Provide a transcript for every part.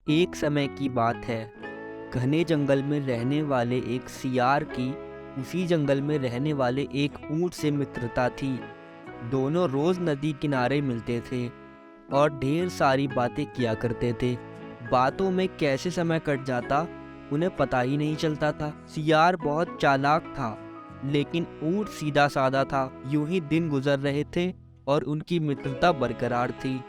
एक समय की बात है। घने जंगल में रहने वाले एक सियार की उसी जंगल में रहने वाले एक ऊंट से मित्रता थी। दोनों रोज नदी किनारे मिलते थे और ढेर सारी बातें किया करते थे। बातों में कैसे समय कट जाता उन्हें पता ही नहीं चलता था। सियार बहुत चालाक था, लेकिन ऊंट सीधा साधा था। यूं ही दिन गुजर रहे थे और उनकी मित्रता बरकरार थी।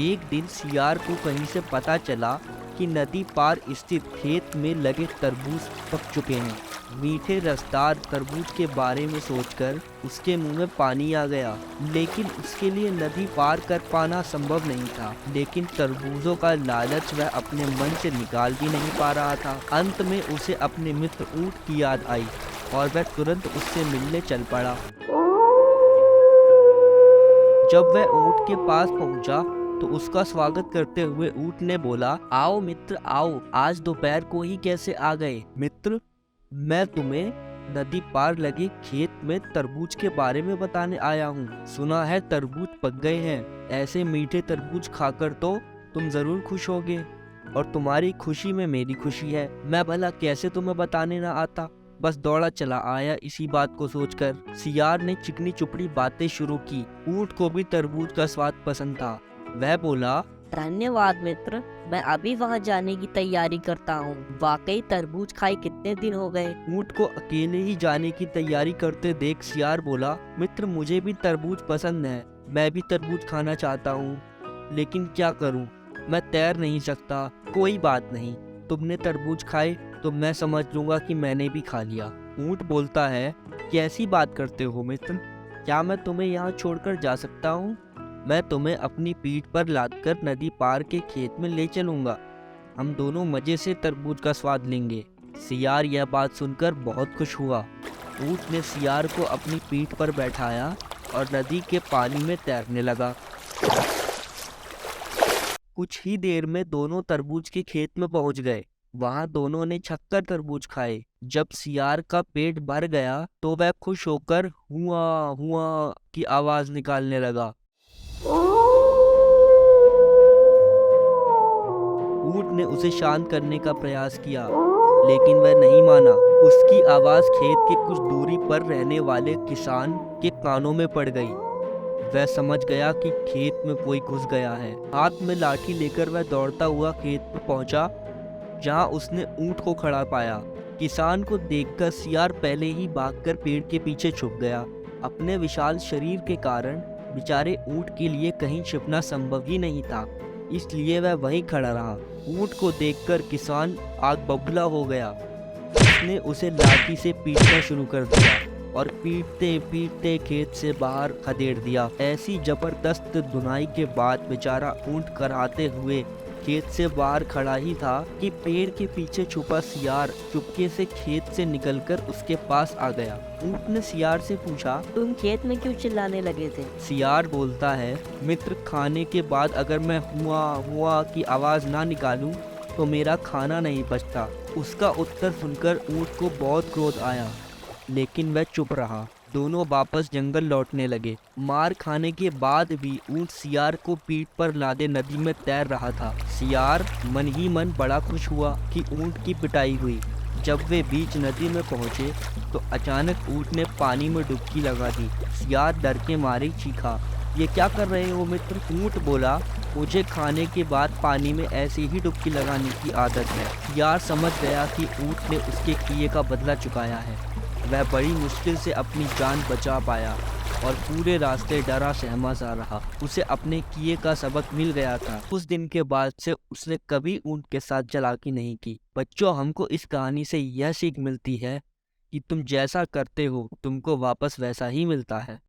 एक दिन सियार को कहीं से पता चला कि नदी पार स्थित खेत में लगे तरबूज पक चुके हैं। मीठे रसदार तरबूज के बारे में सोचकर उसके मुंह में पानी आ गया, लेकिन उसके लिए नदी पार कर पाना संभव नहीं था। लेकिन तरबूजों का लालच वह अपने मन से निकाल भी नहीं पा रहा था। अंत में उसे अपने मित्र ऊंट की याद आई और वह तुरंत उससे मिलने चल पड़ा। जब वह ऊंट के पास पहुंचा तो उसका स्वागत करते हुए ऊंट ने बोला, आओ मित्र आओ, आज दोपहर को ही कैसे आ गए। मित्र, मैं तुम्हें नदी पार लगे खेत में तरबूज के बारे में बताने आया हूँ। सुना है तरबूज पक गए हैं। ऐसे मीठे तरबूज खाकर तो तुम जरूर खुश होगे और तुम्हारी खुशी में मेरी खुशी है। मैं भला कैसे तुम्हें बताने ना आता, बस दौड़ा चला आया इसी बात को सोचकर। सियार ने चिकनी चुपड़ी बातें शुरू की। ऊंट को भी तरबूज का स्वाद पसंद था। वह बोला, धन्यवाद मित्र, मैं अभी वहां जाने की तैयारी करता हूँ। वाकई तरबूज खाए कितने दिन हो गए। ऊंट को अकेले ही जाने की तैयारी करते देख सियार बोला, मित्र मुझे भी तरबूज पसंद है। मैं भी तरबूज खाना चाहता हूँ, लेकिन क्या करूँ, मैं तैर नहीं सकता। कोई बात नहीं, तुमने तरबूज खाए तो मैं समझ लूंगा कि मैंने भी खा लिया। ऊंट बोलता है, कैसी बात करते हो मित्र, क्या मैं तुम्हें यहाँ छोड़कर जा सकता हूँ? मैं तुम्हें अपनी पीठ पर लादकर नदी पार के खेत में ले चलूंगा। हम दोनों मजे से तरबूज का स्वाद लेंगे। सियार यह बात सुनकर बहुत खुश हुआ। ऊंट ने सियार को अपनी पीठ पर बैठाया और नदी के पानी में तैरने लगा। कुछ ही देर में दोनों तरबूज के खेत में पहुंच गए। वहां दोनों ने छक्कर तरबूज खाए। जब सियार का पेट भर गया तो वह खुश होकर हुआ हुआ की आवाज निकालने लगा। ऊंट ने उसे शांत करने का प्रयास किया, लेकिन वह नहीं माना। उसकी आवाज खेत के कुछ दूरी पर रहने वाले किसान के कानों में पड़ गई। वह समझ गया कि खेत में कोई घुस गया है। हाथ में लाठी लेकर वह दौड़ता हुआ खेत पर पहुंचा, जहां उसने ऊंट को खड़ा पाया। किसान को देखकर सियार पहले ही भागकर पेड़ के पीछे छुप गया। अपने विशाल शरीर के कारण बेचारे ऊंट के लिए कहीं छिपना संभव ही नहीं था, इसलिए वह वहीं खड़ा रहा। ऊंट को देखकर किसान आग बबूला हो गया। उसने उसे लाठी से पीटना शुरू कर दिया और पीटते पीटते खेत से बाहर खदेड़ दिया। ऐसी जबरदस्त धुनाई के बाद बेचारा ऊंट कराहते हुए खेत से बाहर खड़ा ही था कि पेड़ के पीछे छुपा सियार चुपके से खेत से निकलकर उसके पास आ गया। ऊंट ने सियार से पूछा, तुम खेत में क्यों चिल्लाने लगे थे। सियार बोलता है, मित्र खाने के बाद अगर मैं हुआ हुआ की आवाज ना निकालूं तो मेरा खाना नहीं बचता। उसका उत्तर सुनकर ऊंट को बहुत क्रोध आया, लेकिन वह चुप रहा। दोनों वापस जंगल लौटने लगे। मार खाने के बाद भी ऊंट सियार को पीठ पर लादे नदी में तैर रहा था। सियार मन ही मन बड़ा खुश हुआ कि ऊंट की पिटाई हुई। जब वे बीच नदी में पहुंचे तो अचानक ऊंट ने पानी में डुबकी लगा दी। सियार डर के मारे चीखा, ये क्या कर रहे हो मित्र। ऊंट बोला, मुझे खाने के बाद पानी में ऐसे ही डुबकी लगाने की आदत है। सियार समझ गया कि ऊंट ने उसके किए का बदला चुकाया है। वह बड़ी मुश्किल से अपनी जान बचा पाया और पूरे रास्ते डरा सहमा सा रहा। उसे अपने किए का सबक मिल गया था। उस दिन के बाद से उसने कभी ऊंट के साथ चालाकी नहीं की। बच्चों, हमको इस कहानी से यह सीख मिलती है कि तुम जैसा करते हो तुमको वापस वैसा ही मिलता है।